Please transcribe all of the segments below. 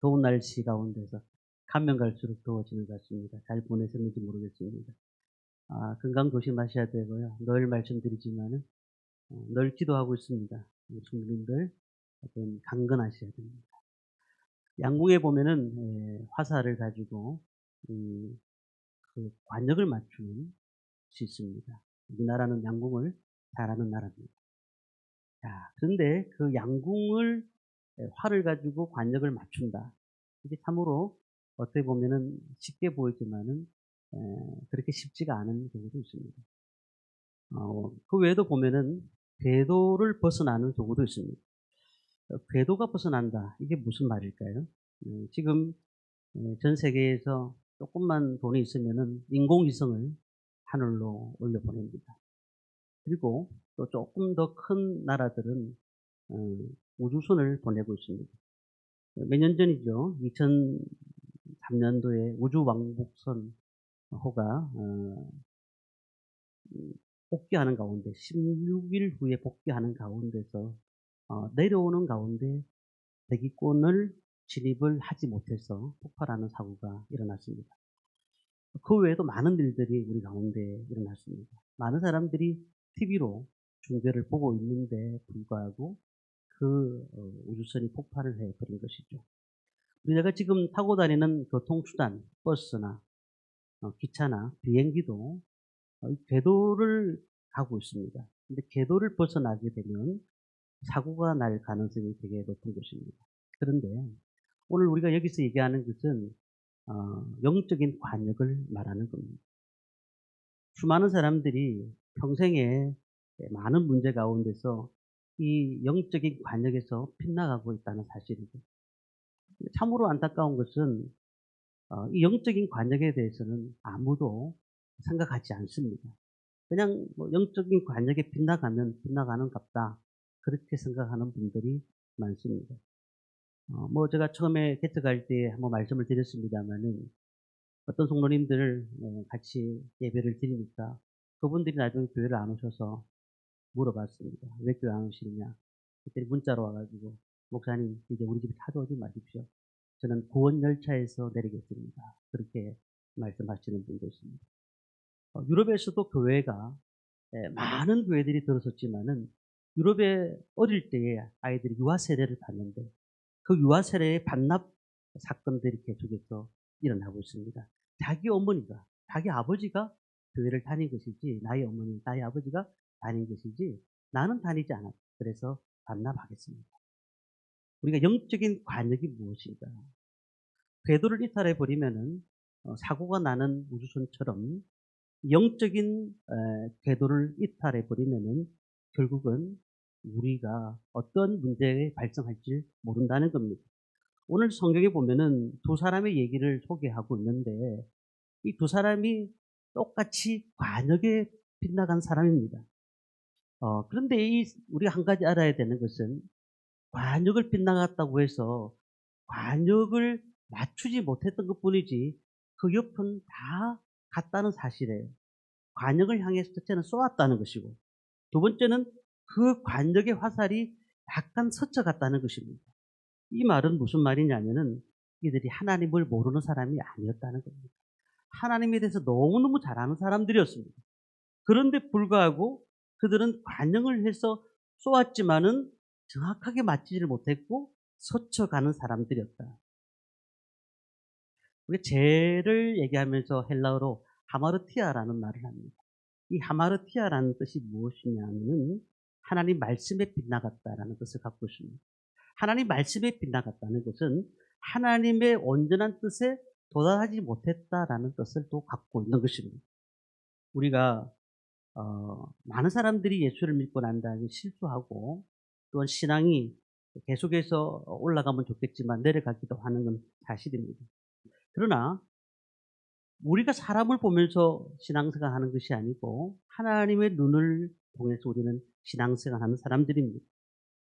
더운 날씨 가운데서 가면 갈수록 더워지는 것 같습니다. 잘 보내셨는지 모르겠습니다. 건강 조심하셔야 되고요. 늘 말씀드리지만은 늘 기도하고 있습니다. 우리 국민들 어떤 강건하셔야 됩니다. 양궁에 보면은 화살을 가지고 음, 그 관역을 맞추는 수 있습니다. 우리나라는 양궁을 잘하는 나라입니다. 자, 그런데 그 양궁을 활을 가지고 관역을 맞춘다. 이게 참으로 어떻게 보면은 쉽게 보이지만은 에, 그렇게 쉽지가 않은 경우도 있습니다. 그 외에도 보면은 궤도를 벗어나는 경우도 있습니다. 궤도가 벗어난다. 이게 무슨 말일까요? 지금 전 세계에서 조금만 돈이 있으면은 인공위성을 하늘로 올려보냅니다. 그리고 또 조금 더 큰 나라들은 어, 우주선을 보내고 있습니다. 몇 년 전이죠. 2003년도에 우주왕복선 호가 복귀하는 가운데 16일 후에 복귀하는 가운데서 내려오는 가운데 대기권을 진입을 하지 못해서 폭발하는 사고가 일어났습니다. 그 외에도 많은 일들이 우리 가운데 일어났습니다. 많은 사람들이 TV로 중계를 보고 있는데 불구하고 그 우주선이 폭발을 해버린 것이죠. 우리가 지금 타고 다니는 교통수단, 버스나 기차나 비행기도 궤도를 가고 있습니다. 근데 궤도를 벗어나게 되면 사고가 날 가능성이 되게 높은 것입니다. 그런데 오늘 우리가 여기서 얘기하는 것은 영적인 관역을 말하는 겁니다. 수많은 사람들이 평생에 많은 문제 가운데서 이 영적인 관역에서 빗나가고 있다는 사실이죠. 참으로 안타까운 것은 이 영적인 관역에 대해서는 아무도 생각하지 않습니다. 그냥 뭐 영적인 관역에 빗나가면 빗나가는 갑다. 그렇게 생각하는 분들이 많습니다. 뭐 제가 처음에 개척할 때 한번 말씀을 드렸습니다마는 어떤 성도님들 같이 예배를 드리니까 그분들이 나중에 교회를 안 오셔서 물어봤습니다. 왜 교회 안 오시느냐. 그때 문자로 와가지고 목사님 이제 우리 집에 찾아오지 마십시오. 저는 구원 열차에서 내리겠습니다. 그렇게 말씀하시는 분도 있습니다. 유럽에서도 교회가 많은 교회들이 들어섰지만은 유럽에 어릴 때에 아이들이 유아 세례를 받는데 그 유아 세례의 반납 사건들이 계속해서 일어나고 있습니다. 자기 어머니가, 자기 아버지가 교회를 다닌 것이지, 나의 어머니, 나의 아버지가 다닌 것이지, 나는 다니지 않았다. 그래서 반납하겠습니다. 우리가 영적인 관역이 무엇인가? 궤도를 이탈해 버리면은 사고가 나는 우주선처럼 영적인 궤도를 이탈해 버리면은 결국은 우리가 어떤 문제가 발생할지 모른다는 겁니다. 오늘 성경에 보면은 두 사람의 얘기를 소개하고 있는데 이 두 사람이 똑같이 관역에 빗나간 사람입니다. 그런데 우리가 한 가지 알아야 되는 것은 관역을 빗나갔다고 해서 관역을 맞추지 못했던 것 뿐이지 그 옆은 다 갔다는 사실이에요. 관역을 향해서 첫째는 쏘았다는 것이고 두 번째는 그 관역의 화살이 약간 스쳐갔다는 것입니다. 이 말은 무슨 말이냐면은 이들이 하나님을 모르는 사람이 아니었다는 겁니다. 하나님에 대해서 너무너무 잘 아는 사람들이었습니다. 그런데 불구하고 그들은 관역을 해서 쏘았지만은 정확하게 맞지를 못했고 스쳐가는 사람들이었다. 우리가 죄를 얘기하면서 헬라어로 하마르티아라는 말을 합니다. 이 하마르티아라는 뜻이 무엇이냐면 하나님 말씀에 빗나갔다라는 뜻을 갖고 있습니다. 하나님 말씀에 빗나갔다는 것은 하나님의 온전한 뜻에 도달하지 못했다라는 뜻을 또 갖고 있는 것입니다. 우리가 많은 사람들이 예수를 믿고 난 다음에 실수하고 또한 신앙이 계속해서 올라가면 좋겠지만 내려가기도 하는 건 사실입니다. 그러나 우리가 사람을 보면서 신앙생활하는 것이 아니고 하나님의 눈을 통해서 우리는 신앙생활하는 사람들입니다.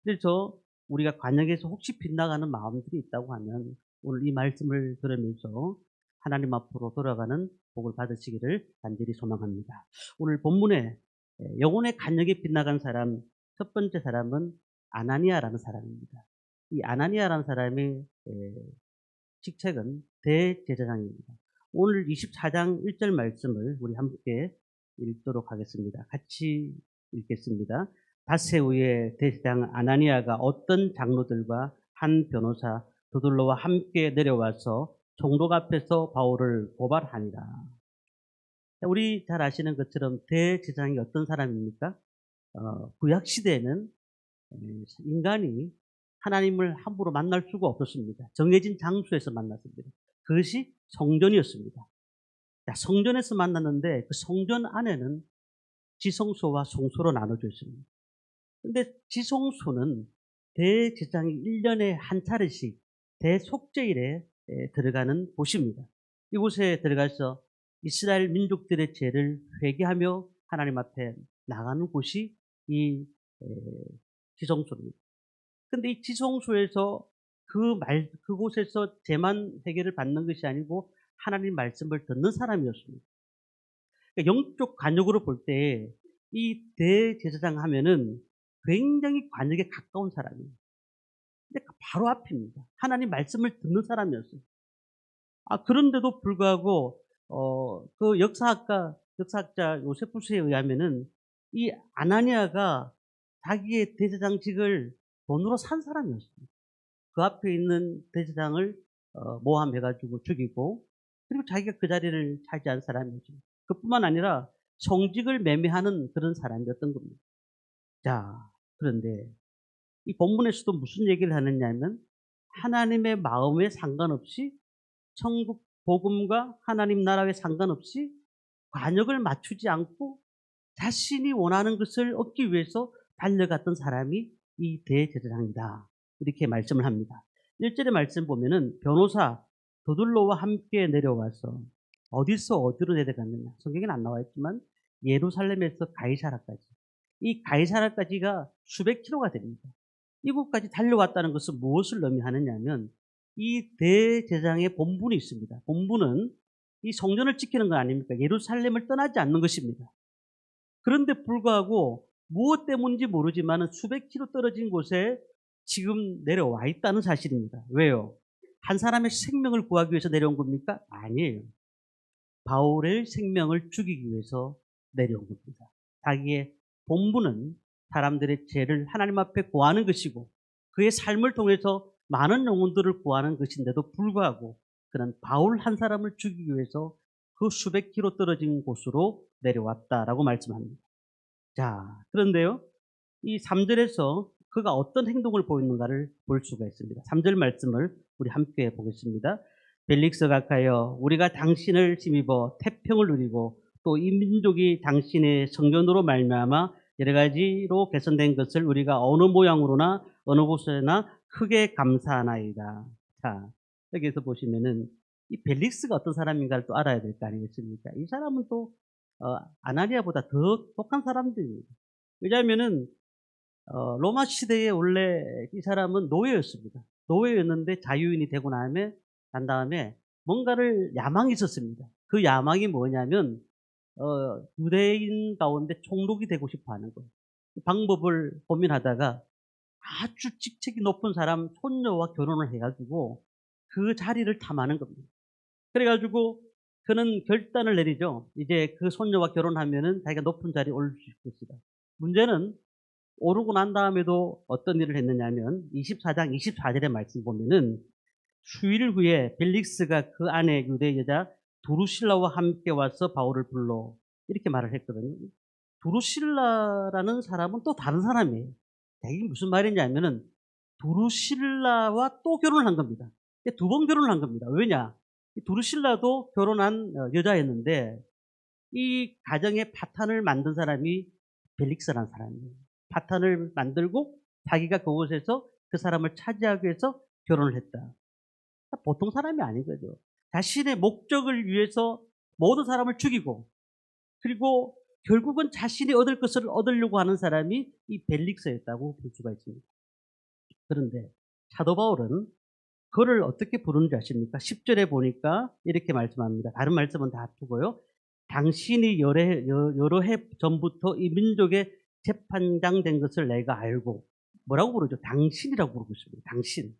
그래서 우리가 관역에서 혹시 빗나가는 마음들이 있다고 하면 오늘 이 말씀을 들으면서 하나님 앞으로 돌아가는 복을 받으시기를 간절히 소망합니다. 오늘 본문에 영혼의 관역에 빗나간 사람 첫 번째 사람은 아나니아라는 사람입니다. 이 아나니아라는 사람이 직책은 대제사장입니다. 오늘 24장 1절 말씀을 우리 함께 읽도록 하겠습니다. 같이 읽겠습니다. 닷새 후에 대제사장 아나니아가 어떤 장로들과 한 변호사 도들로와 함께 내려와서 총독 앞에서 바울을 고발하니라. 우리 잘 아시는 것처럼 대제사장이 어떤 사람입니까? 구약 시대에는 인간이 하나님을 함부로 만날 수가 없었습니다. 정해진 장소에서 만났습니다. 그것이 성전이었습니다. 자, 성전에서 만났는데 그 성전 안에는 지성소와 성소로 나눠져 있습니다. 그런데 지성소는 대제사장이 1년에 한 차례씩 대속죄일에 들어가는 곳입니다. 이곳에 들어가서 이스라엘 민족들의 죄를 회개하며 하나님 앞에 나가는 곳이 이 지성소입니다. 근데 이 지성소에서 그곳에서 죄만 회개를 받는 것이 아니고 하나님 말씀을 듣는 사람이었습니다. 그러니까 영적 관역으로 볼 때 이 대제사장 하면은 굉장히 관역에 가까운 사람이에요. 근데 바로 앞입니다. 하나님 말씀을 듣는 사람이었어요. 그런데도 불구하고 그 역사학자 요세푸스에 의하면은 이 아나니아가 자기의 대제사장직을 돈으로 산 사람이었습니다. 그 앞에 있는 대제사장을 모함해가지고 죽이고, 그리고 자기가 그 자리를 차지한 사람이죠. 그뿐만 아니라 성직을 매매하는 그런 사람이었던 겁니다. 자, 그런데 이 본문에서도 무슨 얘기를 하느냐면 하나님의 마음에 상관없이, 천국 복음과 하나님 나라에 상관없이 관역을 맞추지 않고 자신이 원하는 것을 얻기 위해서 달려갔던 사람이 이 대제사장이다. 이렇게 말씀을 합니다. 1절의 말씀 보면은 변호사 도들로와 함께 내려와서 어디서 어디로 내려갔느냐. 성경에는 안 나와 있지만 예루살렘에서 가이사라까지. 이 가이사라까지가 수백 킬로가 됩니다. 이곳까지 달려왔다는 것은 무엇을 의미하느냐면 이 대제사장의 본분이 있습니다. 본분은 이 성전을 지키는 거 아닙니까? 예루살렘을 떠나지 않는 것입니다. 그런데 불구하고 무엇 때문인지 모르지만 수백 킬로 떨어진 곳에 지금 내려와 있다는 사실입니다. 왜요? 한 사람의 생명을 구하기 위해서 내려온 겁니까? 아니에요. 바울의 생명을 죽이기 위해서 내려온 겁니다. 자기의 본분은 사람들의 죄를 하나님 앞에 구하는 것이고 그의 삶을 통해서 많은 영혼들을 구하는 것인데도 불구하고 그는 바울 한 사람을 죽이기 위해서 그 수백 킬로 떨어진 곳으로 내려왔다라고 말씀합니다. 자, 그런데요, 이 3절에서 그가 어떤 행동을 보이는가를 볼 수가 있습니다. 3절 말씀을 우리 함께 보겠습니다. 벨릭스가 가여 우리가 당신을 힘입어 태평을 누리고 또 이 민족이 당신의 성전으로 말미암아 여러 가지로 개선된 것을 우리가 어느 모양으로나 어느 곳에나 크게 감사하나이다. 자, 여기서 보시면은 이 벨릭스가 어떤 사람인가를 또 알아야 될 거 아니겠습니까? 이 사람은 또 아나니아보다 더 똑똑한 사람들입니다. 왜냐하면은 로마 시대에 원래 이 사람은 노예였습니다. 노예였는데 자유인이 되고 난 다음에 뭔가를 야망이 있었습니다. 그 야망이 뭐냐면 유대인 가운데 총독이 되고 싶어 하는 거예요. 그 방법을 고민하다가 아주 직책이 높은 사람 손녀와 결혼을 해가지고 그 자리를 탐하는 겁니다. 그래가지고 그는 결단을 내리죠. 이제 그 손녀와 결혼하면은 자기가 높은 자리에 오를 수 있겠다. 문제는 오르고 난 다음에도 어떤 일을 했느냐면 24장 24절의 말씀 보면은 수일 후에 벨릭스가 그 아내 유대 여자 두루실라와 함께 와서 바울을 불러 이렇게 말을 했거든요. 두루실라라는 사람은 또 다른 사람이에요. 이게 무슨 말이냐면은 두루실라와 또 결혼을 한 겁니다. 두 번 결혼을 한 겁니다. 왜냐? 두루실라도 결혼한 여자였는데 이 가정의 파탄을 만든 사람이 벨릭스라는 사람이에요. 파탄을 만들고 자기가 그곳에서 그 사람을 차지하기 위해서 결혼을 했다. 보통 사람이 아닌 거죠. 자신의 목적을 위해서 모든 사람을 죽이고 그리고 결국은 자신이 얻을 것을 얻으려고 하는 사람이 이 벨릭스였다고 볼 수가 있습니다. 그런데 사도 바울은 그를 어떻게 부르는지 아십니까? 10절에 보니까 이렇게 말씀합니다. 다른 말씀은 다 두고요. 당신이 여러 해 전부터 이 민족의 재판장 된 것을 내가 알고, 뭐라고 부르죠? 당신이라고 부르고 있습니다. 당신.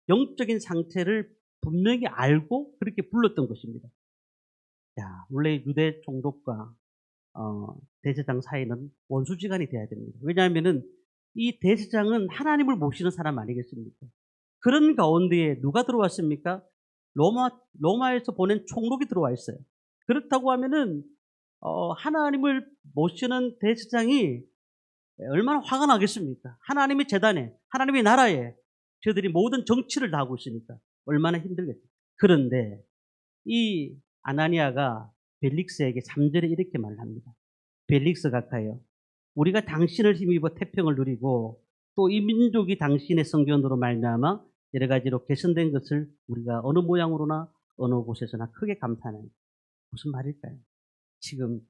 영적인 상태를 분명히 알고 그렇게 불렀던 것입니다. 야, 원래 유대 총독과 대제사장 사이는 원수지간이 돼야 됩니다. 왜냐하면은 이 대제사장은 하나님을 모시는 사람 아니겠습니까? 그런 가운데에 누가 들어왔습니까? 로마에서 보낸 총독이 들어와 있어요. 그렇다고 하면은 하나님을 모시는 대제사장이 얼마나 화가 나겠습니까? 하나님의 재단에, 하나님의 나라에 저들이 모든 정치를 다 하고 있으니까 얼마나 힘들겠어요. 그런데 이 아나니아가 벨릭스에게 3절에 이렇게 말합니다. 벨릭스 각하여, 우리가 당신을 힘입어 태평을 누리고 또 이 민족이 당신의 성전으로 말미암아 여러 가지로 개선된 것을 우리가 어느 모양으로나 어느 곳에서나 크게 감탄하는, 무슨 말일까요? 지금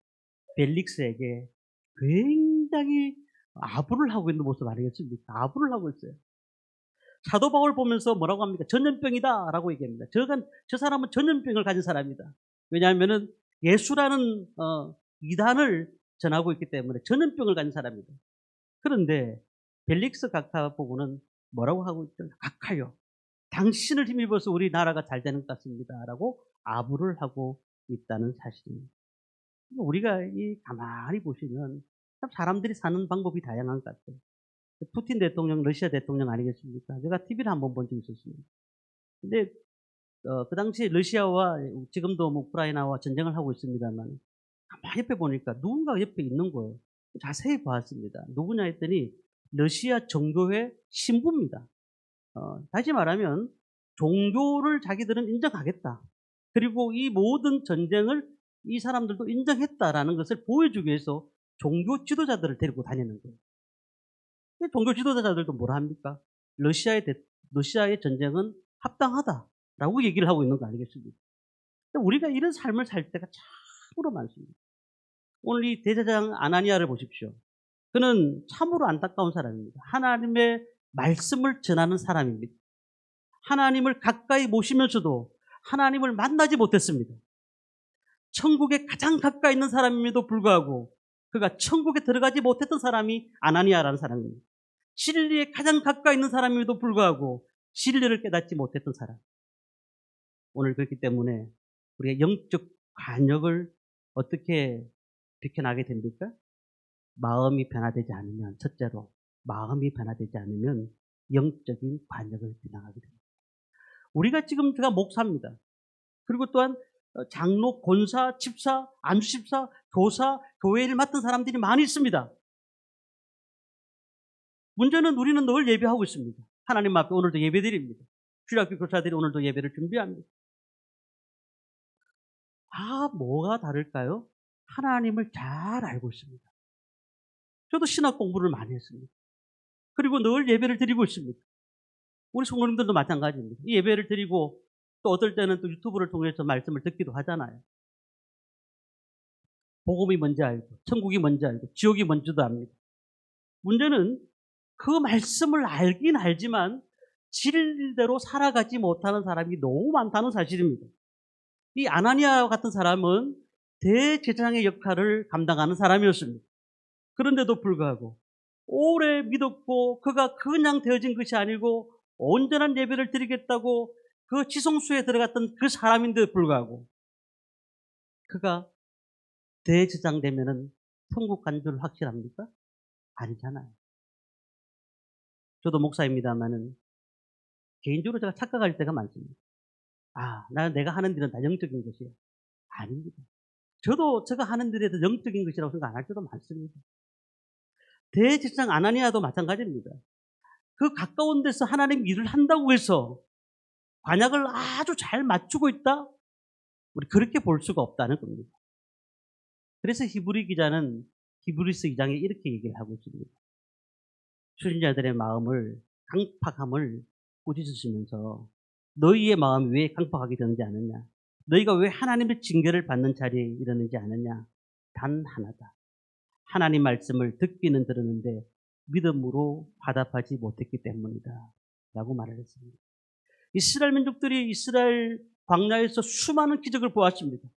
벨릭스에게 굉장히 아부를 하고 있는 모습 아니겠습니까? 아부를 하고 있어요. 사도 바울 보면서 뭐라고 합니까? 전염병이다 라고 얘기합니다. 저 사람은 전염병을 가진 사람이다. 왜냐하면은 예수라는 이단을 전하고 있기 때문에 전염병을 가진 사람이다. 그런데 벨릭스 각하 보고는 뭐라고 하고 있죠? 각하여, 당신을 힘입어서 우리 나라가 잘 되는 것 같습니다 라고 아부를 하고 있다는 사실입니다. 우리가 가만히 보시면 참 사람들이 사는 방법이 다양한 것 같아요. 푸틴 대통령, 러시아 대통령 아니겠습니까? 제가 TV를 한번 본 적이 있었습니다. 근데 그 당시에 러시아와 지금도 뭐 우크라이나와 전쟁을 하고 있습니다만 가만히 옆에 보니까 누군가 옆에 있는 거예요. 자세히 봤습니다. 누구냐 했더니 러시아 정교회 신부입니다. 다시 말하면 종교를 자기들은 인정하겠다. 그리고 이 모든 전쟁을 이 사람들도 인정했다라는 것을 보여주기 위해서 종교 지도자들을 데리고 다니는 거예요. 종교 지도자들도 뭐라 합니까? 러시아의 전쟁은 합당하다라고 얘기를 하고 있는 거 아니겠습니까? 우리가 이런 삶을 살 때가 참으로 많습니다. 오늘 이 대제사장 아나니아를 보십시오. 그는 참으로 안타까운 사람입니다. 하나님의 말씀을 전하는 사람입니다. 하나님을 가까이 모시면서도 하나님을 만나지 못했습니다. 천국에 가장 가까이 있는 사람임에도 불구하고 그가 천국에 들어가지 못했던 사람이 아나니아라는 사람입니다. 진리에 가장 가까이 있는 사람임에도 불구하고 진리를 깨닫지 못했던 사람. 오늘 그렇기 때문에 우리가 영적 관역을 어떻게 비켜나게 됩니까? 마음이 변화되지 않으면, 첫째로 마음이 변화되지 않으면 영적인 관역을 비난하게 됩니다. 우리가 지금 제가 목사입니다. 그리고 또한 장로, 권사, 집사, 안수집사, 교사, 교회 일 맡은 사람들이 많이 있습니다. 문제는 우리는 늘 예배하고 있습니다. 하나님 앞에 오늘도 예배드립니다. 주일학교 교사들이 오늘도 예배를 준비합니다. 뭐가 다를까요? 하나님을 잘 알고 있습니다. 저도 신학 공부를 많이 했습니다. 그리고 늘 예배를 드리고 있습니다. 우리 성도님들도 마찬가지입니다. 이 예배를 드리고 또 어떨 때는 또 유튜브를 통해서 말씀을 듣기도 하잖아요. 복음이 뭔지 알고, 천국이 뭔지 알고, 지옥이 뭔지도 압니다. 문제는 그 말씀을 알긴 알지만 진리대로 살아가지 못하는 사람이 너무 많다는 사실입니다. 이 아나니아 같은 사람은 대제사장의 역할을 감당하는 사람이었습니다. 그런데도 불구하고 오래 믿었고 그가 그냥 되어진 것이 아니고 온전한 예배를 드리겠다고 그 지성소에 들어갔던 그 사람인데도 불구하고 그가 대제사장 되면은 천국 간 줄 확실합니까? 아니잖아요. 저도 목사입니다만은 개인적으로 제가 착각할 때가 많습니다. 내가 하는 일은 다 영적인 것이에요. 아닙니다. 저도 제가 하는 일에 더 영적인 것이라고 생각 안 할 때도 많습니다. 대제사장 아나니아도 마찬가지입니다. 그 가까운 데서 하나님 일을 한다고 해서 관약을 아주 잘 맞추고 있다? 우리 그렇게 볼 수가 없다는 겁니다. 그래서 히브리 기자는 히브리서 2장에 이렇게 얘기를 하고 있습니다. 수신자들의 마음을, 강팍함을 꾸짖으시면서 너희의 마음이 왜 강팍하게 되는지 아느냐? 너희가 왜 하나님의 징계를 받는 자리에 이르는지 아느냐? 단 하나다. 하나님 말씀을 듣기는 들었는데 믿음으로 화답하지 못했기 때문이다 라고 말을 했습니다. 이스라엘 민족들이 이스라엘 광야에서 수많은 기적을 보았습니다.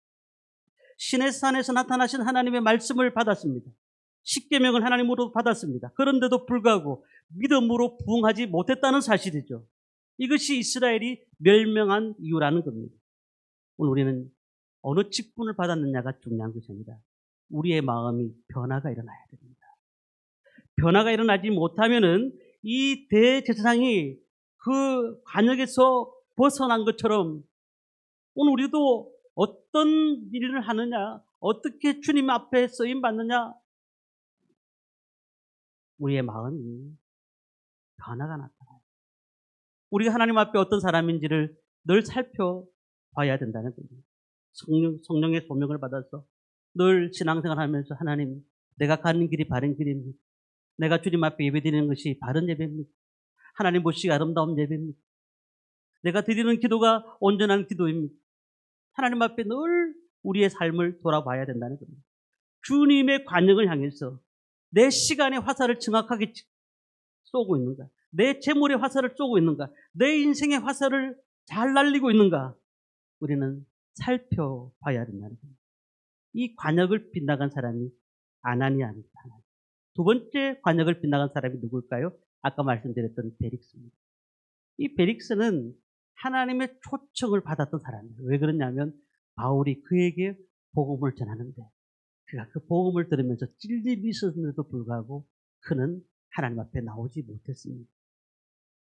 시내산에서 나타나신 하나님의 말씀을 받았습니다. 십계명을 하나님으로 받았습니다. 그런데도 불구하고 믿음으로 부응하지 못했다는 사실이죠. 이것이 이스라엘이 멸명한 이유라는 겁니다. 오늘 우리는 어느 직분을 받았느냐가 중요한 것이 아니라 우리의 마음이 변화가 일어나야 됩니다. 변화가 일어나지 못하면은 이 대제사장이 그 관역에서 벗어난 것처럼 오늘 우리도 어떤 일을 하느냐, 어떻게 주님 앞에 쓰임 받느냐, 우리의 마음이 변화가 나타나요. 우리가 하나님 앞에 어떤 사람인지를 늘 살펴봐야 된다는 겁니다. 성령의 소명을 받아서 늘 신앙생활하면서 하나님, 내가 가는 길이 바른 길입니다. 내가 주님 앞에 예배드리는 것이 바른 예배입니다. 하나님 보시기 아름다운 예배입니다. 내가 드리는 기도가 온전한 기도입니다. 하나님 앞에 늘 우리의 삶을 돌아봐야 된다는 겁니다. 주님의 관역을 향해서 내 시간의 화살을 정확하게 쏘고 있는가? 내 재물의 화살을 쏘고 있는가? 내 인생의 화살을 잘 날리고 있는가? 우리는 살펴봐야 된다는 겁니다. 이 관역을 빗나간 사람이 아나니아입니다. 두 번째 관역을 빗나간 사람이 누굴까요? 아까 말씀드렸던 베릭스입니다. 이 베릭스는 하나님의 초청을 받았던 사람이에요. 왜 그러냐면 바울이 그에게 복음을 전하는데 그가 그 복음을 들으면서 찔림이 있었는데도 불구하고 그는 하나님 앞에 나오지 못했습니다.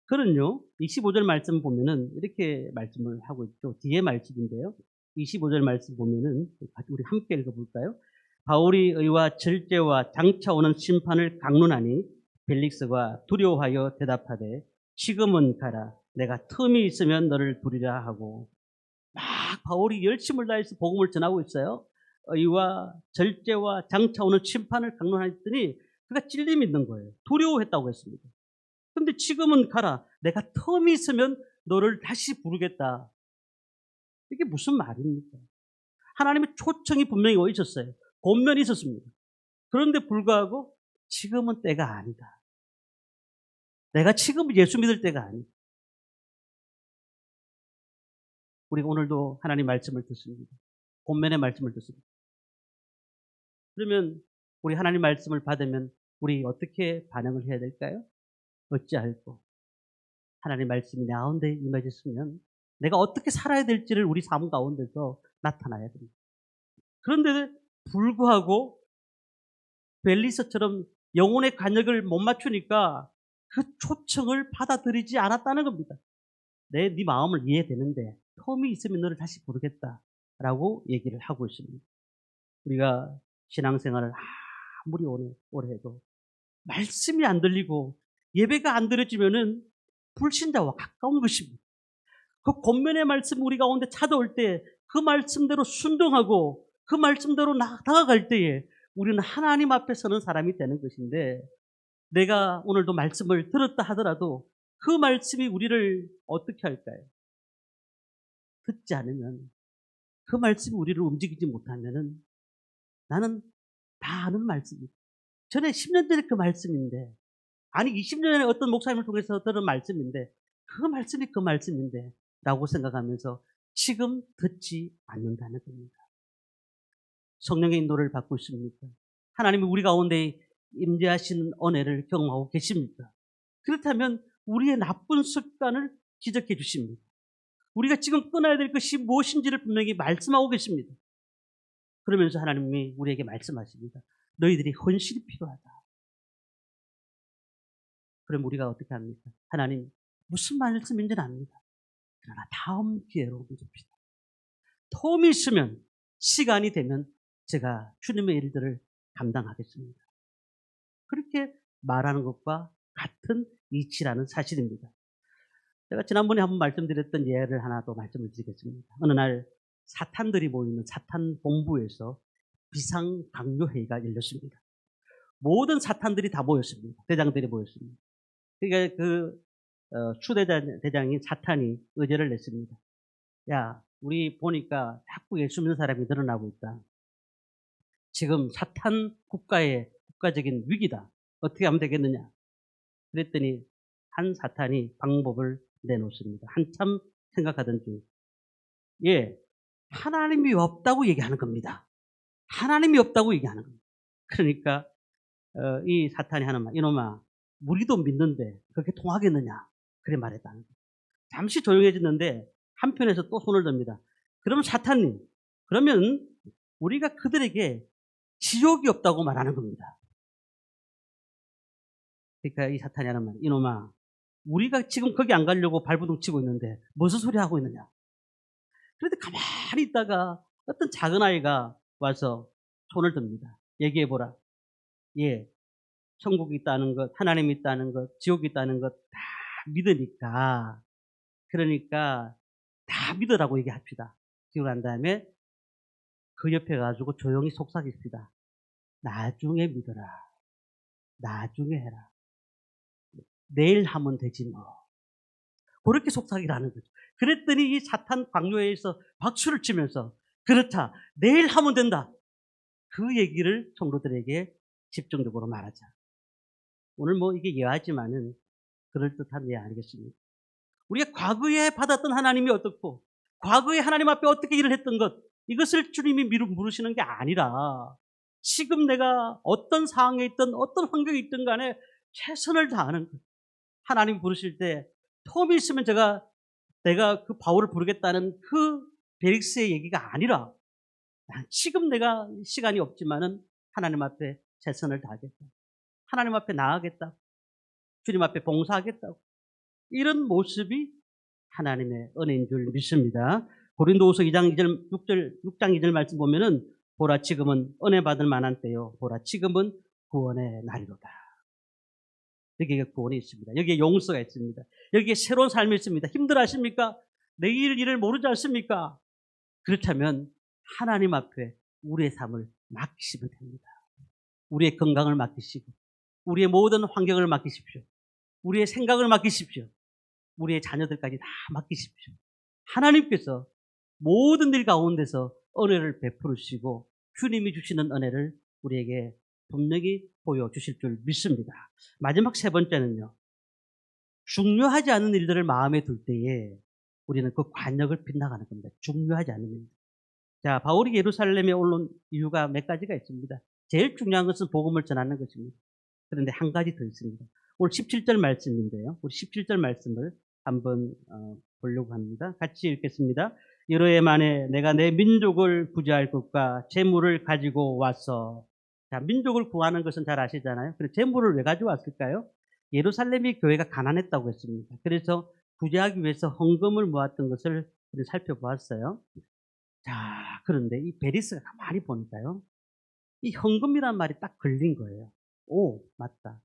그는요, 25절 말씀 보면은 이렇게 말씀을 하고 있죠. 뒤에 말씀인데요. 25절 말씀 보면은 우리 함께 읽어볼까요? 바울이 의와 절제와 장차 오는 심판을 강론하니 벨릭스가 두려워하여 대답하되 지금은 가라. 내가 틈이 있으면 너를 부리라 하고 막 바울이 열심을 다해서 복음을 전하고 있어요. 의와 절제와 장차 오는 심판을 강론하였더니 그가 찔림이 있는 거예요. 두려워했다고 했습니다. 근데 지금은 가라. 내가 틈이 있으면 너를 다시 부르겠다. 이게 무슨 말입니까? 하나님의 초청이 분명히 와 있었어요. 권면이 있었습니다. 그런데 불구하고 지금은 때가 아니다. 내가 지금 예수 믿을 때가 아니다. 우리가 오늘도 하나님 말씀을 듣습니다. 권면의 말씀을 듣습니다. 그러면 우리 하나님 말씀을 받으면 우리 어떻게 반응을 해야 될까요? 어찌할꼬 하나님 말씀이 내 가운데 임해졌으면 내가 어떻게 살아야 될지를 우리 삶 가운데서 나타나야 됩니다. 그런데 불구하고 벨리스처럼 영혼의 관역을 못 맞추니까 그 초청을 받아들이지 않았다는 겁니다. 네 마음을 이해되는데 텀이 있으면 너를 다시 부르겠다라고 얘기를 하고 있습니다. 우리가 신앙생활을 아무리 오래 해도 말씀이 안 들리고 예배가 안 드려지면은 불신자와 가까운 것입니다. 그 권면의 말씀 우리 가운데 찾아올 때 그 말씀대로 순종하고 그 말씀대로 다가갈 때에 우리는 하나님 앞에 서는 사람이 되는 것인데 내가 오늘도 말씀을 들었다 하더라도 그 말씀이 우리를 어떻게 할까요? 듣지 않으면 그 말씀이 우리를 움직이지 못하면은 나는 다 아는 말씀이다. 전에 10년 전에 그 말씀인데 아니 20년 전에 어떤 목사님을 통해서 들은 말씀인데 그 말씀이 그 말씀인데 라고 생각하면서 지금 듣지 않는다는 겁니다. 성령의 인도를 받고 있습니까? 하나님이 우리 가운데 임재하시는 은혜를 경험하고 계십니까? 그렇다면 우리의 나쁜 습관을 지적해 주십니다. 우리가 지금 끊어야 될 것이 무엇인지를 분명히 말씀하고 계십니다. 그러면서 하나님이 우리에게 말씀하십니다. 너희들이 헌신이 필요하다. 그럼 우리가 어떻게 합니까? 하나님 무슨 말씀인지는 압니다. 그러나 다음 기회로 줍시다. 텀이 있으면 시간이 되면 제가 주님의 일들을 감당하겠습니다. 그렇게 말하는 것과 같은 이치라는 사실입니다. 제가 지난번에 한번 말씀드렸던 예를 하나 더 말씀을 드리겠습니다. 어느 날 사탄들이 모이는 사탄 본부에서 비상강요회의가 열렸습니다. 모든 사탄들이 다 모였습니다. 대장들이 모였습니다. 그러니까 추대장인 사탄이 의제를 냈습니다. 야, 우리 보니까 자꾸 예수 믿는 사람이 늘어나고 있다. 지금 사탄 국가의 국가적인 위기다. 어떻게 하면 되겠느냐? 그랬더니 한 사탄이 방법을 내놓습니다. 한참 생각하던 중, 예, 하나님이 없다고 얘기하는 겁니다. 하나님이 없다고 얘기하는 겁니다. 그러니까 이 사탄이 하는 말, 이놈아, 우리도 믿는데 그렇게 통하겠느냐? 그래 말했다는 거예요. 잠시 조용해졌는데 한편에서 또 손을 듭니다. 그러면 사탄님, 그러면 우리가 그들에게 지옥이 없다고 말하는 겁니다. 그러니까 이 사탄이 하는 말, 이놈아, 우리가 지금 거기 안 가려고 발버둥 치고 있는데 무슨 소리 하고 있느냐. 그런데 가만히 있다가 어떤 작은 아이가 와서 손을 듭니다. 얘기해보라. 예, 천국이 있다는 것, 하나님이 있다는 것, 지옥이 있다는 것 다 믿으니까, 그러니까 다 믿으라고 얘기합시다. 그러고 난 다음에 그 옆에 가지고 조용히 속삭입시다. 나중에 믿어라. 나중에 해라. 내일 하면 되지 뭐. 그렇게 속삭이라는 거죠. 그랬더니 이 사탄 광요에서 박수를 치면서 그렇다. 내일 하면 된다. 그 얘기를 성도들에게 집중적으로 말하자. 오늘 뭐 이게 예화지만은 그럴듯한 예 아니겠습니까? 우리가 과거에 받았던 하나님이 어떻고 과거에 하나님 앞에 어떻게 일을 했던 것 이것을 주님이 물으시는 게 아니라 지금 내가 어떤 상황에 있든 어떤 환경에 있든 간에 최선을 다하는 것. 하나님 부르실 때 텀이 있으면 내가 그 바울을 부르겠다는 그 벨릭스의 얘기가 아니라 지금 내가 시간이 없지만은 하나님 앞에 최선을 다하겠다. 하나님 앞에 나아가겠다. 주님 앞에 봉사하겠다고. 이런 모습이 하나님의 은혜인 줄 믿습니다. 고린도후서 2장 2절, 6장 2절 말씀 보면은 보라 지금은 은혜 받을 만한 때요. 보라 지금은 구원의 날이로다. 여기에 구원이 있습니다. 여기에 용서가 있습니다. 여기에 새로운 삶이 있습니다. 힘들어하십니까? 내일 일을 모르지 않습니까? 그렇다면 하나님 앞에 우리의 삶을 맡기시면 됩니다. 우리의 건강을 맡기시고 우리의 모든 환경을 맡기십시오. 우리의 생각을 맡기십시오. 우리의 자녀들까지 다 맡기십시오. 하나님께서 모든 일 가운데서 은혜를 베풀으시고 주님이 주시는 은혜를 우리에게 분명히 보여주실 줄 믿습니다. 마지막 세 번째는요. 중요하지 않은 일들을 마음에 둘 때에 우리는 그 관역을 빗나가는 겁니다. 중요하지 않은 일. 자, 바울이 예루살렘에 올라온 이유가 몇 가지가 있습니다. 제일 중요한 것은 복음을 전하는 것입니다. 그런데 한 가지 더 있습니다. 오늘 17절 말씀인데요. 우리 17절 말씀을 한번 보려고 합니다. 같이 읽겠습니다. 여러 해 만에 내가 내 민족을 구제할 것과 재물을 가지고 와서 자, 민족을 구하는 것은 잘 아시잖아요. 그래서 재물을 왜 가지고 왔을까요? 예루살렘이 교회가 가난했다고 했습니다. 그래서 구제하기 위해서 헌금을 모았던 것을 우리 살펴보았어요. 자, 그런데 이 베리스가 가만히 보니까요. 이 헌금이란 말이 딱 걸린 거예요. 오, 맞다.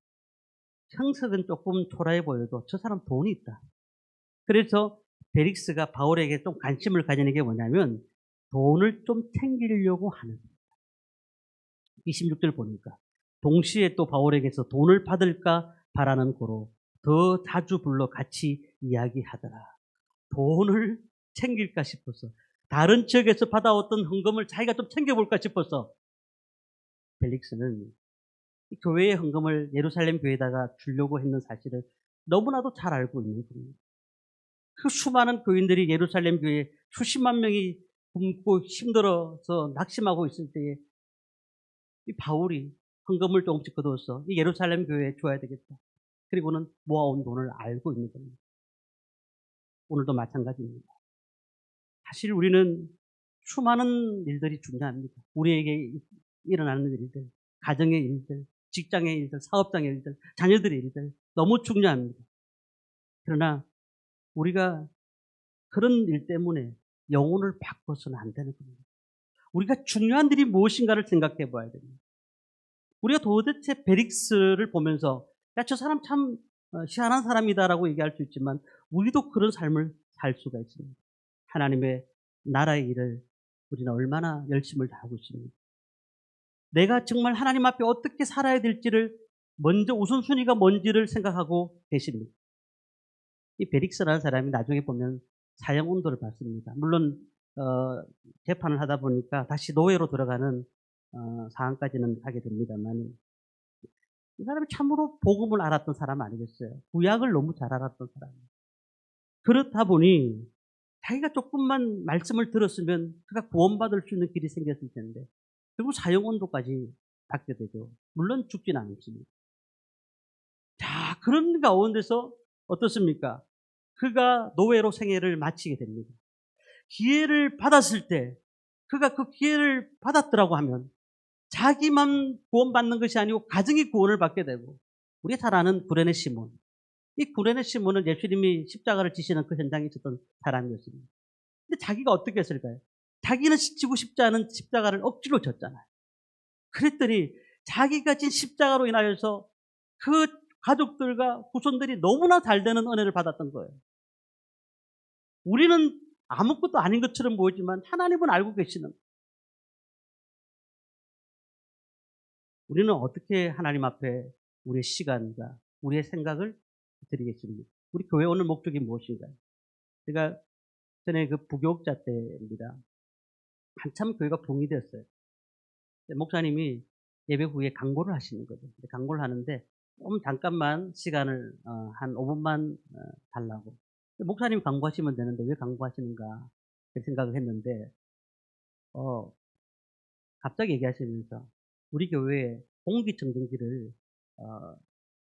형석은 조금 초라해 보여도 저 사람 돈이 있다. 그래서 베릭스가 바울에게 좀 관심을 가지는 게 뭐냐면 돈을 좀 챙기려고 하는 거예요. 26절 보니까 동시에 또 바울에게서 돈을 받을까 바라는 고로 더 자주 불러 같이 이야기하더라. 돈을 챙길까 싶어서 다른 지역에서 받아왔던 헌금을 자기가 좀 챙겨볼까 싶어서 벨릭스는 교회의 헌금을 예루살렘 교회에다가 주려고 했는 사실을 너무나도 잘 알고 있는 겁니다. 그 수많은 교인들이 예루살렘 교회에 수십만 명이 굶고 힘들어서 낙심하고 있을 때에 이 바울이 헌금을 조금씩 거둬서 이 예루살렘 교회에 줘야 되겠다. 그리고는 모아온 돈을 알고 있는 겁니다. 오늘도 마찬가지입니다. 사실 우리는 수많은 일들이 중요합니다. 우리에게 일어나는 일들, 가정의 일들, 직장의 일들, 사업장의 일들, 자녀들의 일들 너무 중요합니다. 그러나 우리가 그런 일 때문에 영혼을 바꿔서는 안 되는 겁니다. 우리가 중요한 일이 무엇인가를 생각해 봐야 됩니다. 우리가 도대체 베릭스를 보면서 야, 저 사람 참 희한한 사람이다라고 얘기할 수 있지만 우리도 그런 삶을 살 수가 있습니다. 하나님의 나라의 일을 우리는 얼마나 열심을 다하고 있습니다. 내가 정말 하나님 앞에 어떻게 살아야 될지를 먼저 우선순위가 뭔지를 생각하고 계십니다. 이 베릭스라는 사람이 나중에 보면 사형운동을 받습니다. 물론 재판을 하다 보니까 다시 노예로 들어가는 상황까지는 하게 됩니다만 이 사람이 참으로 복음을 알았던 사람 아니겠어요? 구약을 너무 잘 알았던 사람이에요. 그렇다 보니 자기가 조금만 말씀을 들었으면 그가 구원받을 수 있는 길이 생겼을 텐데 결국 사형원도까지 받게 되죠. 물론 죽지는 않습니다. 자, 그런 가운데서 어떻습니까? 그가 노예로 생애를 마치게 됩니다. 기회를 받았을 때 그가 그 기회를 받았더라고 하면 자기만 구원받는 것이 아니고 가정이 구원을 받게 되고, 우리가 잘 아는 구레네 시몬, 이 구레네 시몬은 예수님이 십자가를 지시는 그 현장에 있었던 사람이었습니다. 근데 자기가 어떻게 했을까요? 자기는 지고 싶지 않은 십자가를 억지로 졌잖아요. 그랬더니 자기가 진 십자가로 인하여서 그 가족들과 후손들이 너무나 잘 되는 은혜를 받았던 거예요. 우리는 아무것도 아닌 것처럼 보이지만 하나님은 알고 계시는, 우리는 어떻게 하나님 앞에 우리의 시간과 우리의 생각을 드리겠습니까? 우리 교회 오는 목적이 무엇인가요? 제가 전에 그 부교육자 때입니다. 한참 교회가 붕이 됐어요. 목사님이 예배 후에 강고를 하시는 거죠. 강고를 하는데 좀 잠깐만 시간을 한 5분만 달라고. 목사님이 강구하시면 되는데 왜 강구하시는가 생각을 했는데 갑자기 얘기하시면서 우리 교회에 공기청정기를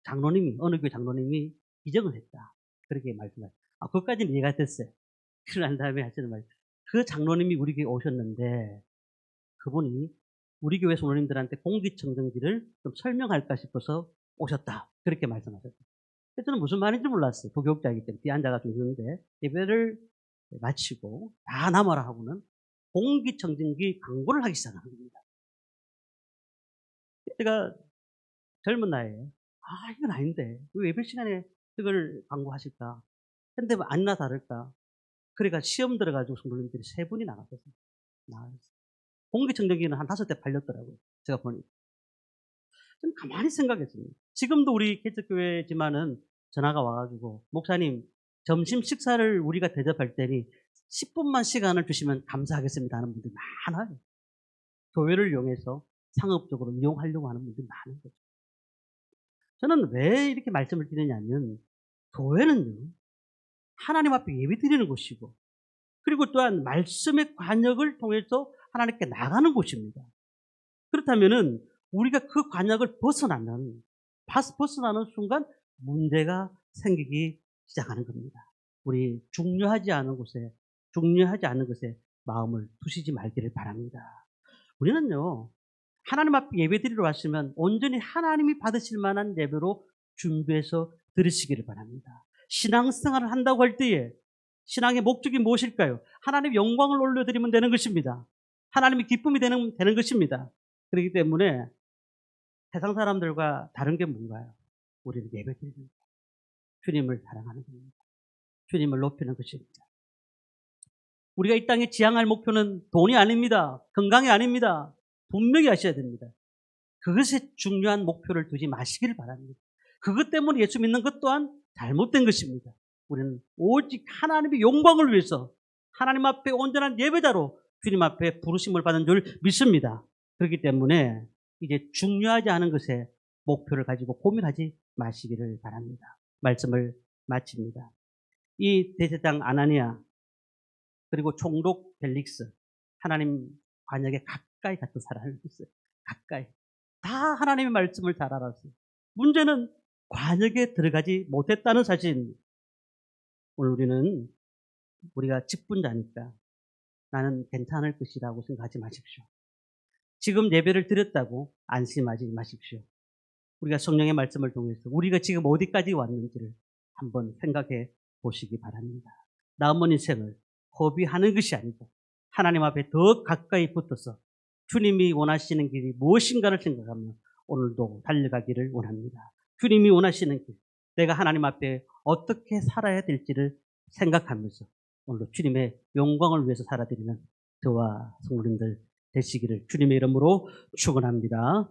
장로님이, 어느 교회 장로님이 기증을 했다, 그렇게 말씀하셨어요. 그것까지는 이해가 됐어요. 그러고 난 다음에 하시는 말, 그 장로님이 우리 교회에 오셨는데 그분이 우리 교회 성도님들한테 공기청정기를 좀 설명할까 싶어서 오셨다, 그렇게 말씀하셨어요. 그래서 저는 무슨 말인지 몰랐어요. 부교육자이기 때문에 뒤에 앉아가지고 있는데, 예배를 마치고 다 남아라 하고는 공기청정기 광고를 하기 시작하는 겁니다. 제가 젊은 나이에 이건 아닌데 왜 예배 시간에 그걸 광고하실까 근데 뭐 아니나 다를까, 그러니까 시험 들어가지고 성도님들이 3분이 나갔어요. 공기청정기는 한 5대 팔렸더라고요. 제가 보니. 좀 가만히 생각했습니다. 지금도 우리 개척교회지만은 전화가 와가지고, 목사님 점심 식사를 우리가 대접할 때니 10분만 시간을 주시면 감사하겠습니다 하는 분들이 많아요. 교회를 이용해서 상업적으로 이용하려고 하는 분들이 많은 거죠. 저는 왜 이렇게 말씀을 드리냐면, 교회는요, 하나님 앞에 예배 드리는 곳이고, 그리고 또한 말씀의 관역을 통해서 하나님께 나가는 곳입니다. 그렇다면은 우리가 그 관역을 벗어나는 순간 문제가 생기기 시작하는 겁니다. 우리 중요하지 않은 것에 마음을 두시지 말기를 바랍니다. 우리는요, 하나님 앞에 예배드리러 왔으면 온전히 하나님이 받으실 만한 예배로 준비해서 드리시기를 바랍니다. 신앙생활을 한다고 할 때에 신앙의 목적이 무엇일까요? 하나님의 영광을 올려드리면 되는 것입니다. 하나님의 기쁨이 되는 것입니다. 그렇기 때문에 세상 사람들과 다른 게 뭔가요? 우리는 예배드리는 거예요. 주님을 사랑하는 겁니다. 주님을 높이는 것입니다. 우리가 이 땅에 지향할 목표는 돈이 아닙니다. 건강이 아닙니다. 분명히 아셔야 됩니다. 그것에 중요한 목표를 두지 마시기를 바랍니다. 그것 때문에 예수 믿는 것 또한 잘못된 것입니다. 우리는 오직 하나님의 영광을 위해서 하나님 앞에 온전한 예배자로 주님 앞에 부르심을 받은 줄 믿습니다. 그렇기 때문에 이제 중요하지 않은 것에 목표를 가지고 고민하지 마시기를 바랍니다. 말씀을 마칩니다. 이 대제사장 아나니아 그리고 총독 벨릭스, 하나님 관역에 가까이 갔던 사람이었어요. 가까이. 다 하나님의 말씀을 잘 알았어요. 문제는 관역에 들어가지 못했다는 사실입니다. 오늘 우리가 직분자니까 나는 괜찮을 것이라고 생각하지 마십시오. 지금 예배를 드렸다고 안심하지 마십시오. 우리가 성령의 말씀을 통해서 우리가 지금 어디까지 왔는지를 한번 생각해 보시기 바랍니다. 남은 인생을 허비하는 것이 아니고 하나님 앞에 더 가까이 붙어서 주님이 원하시는 길이 무엇인가를 생각하며 오늘도 달려가기를 원합니다. 주님이 원하시는 길, 내가 하나님 앞에 어떻게 살아야 될지를 생각하면서 오늘도 주님의 영광을 위해서 살아드리는 저와 성도님들 되시기를 주님의 이름으로 축원합니다.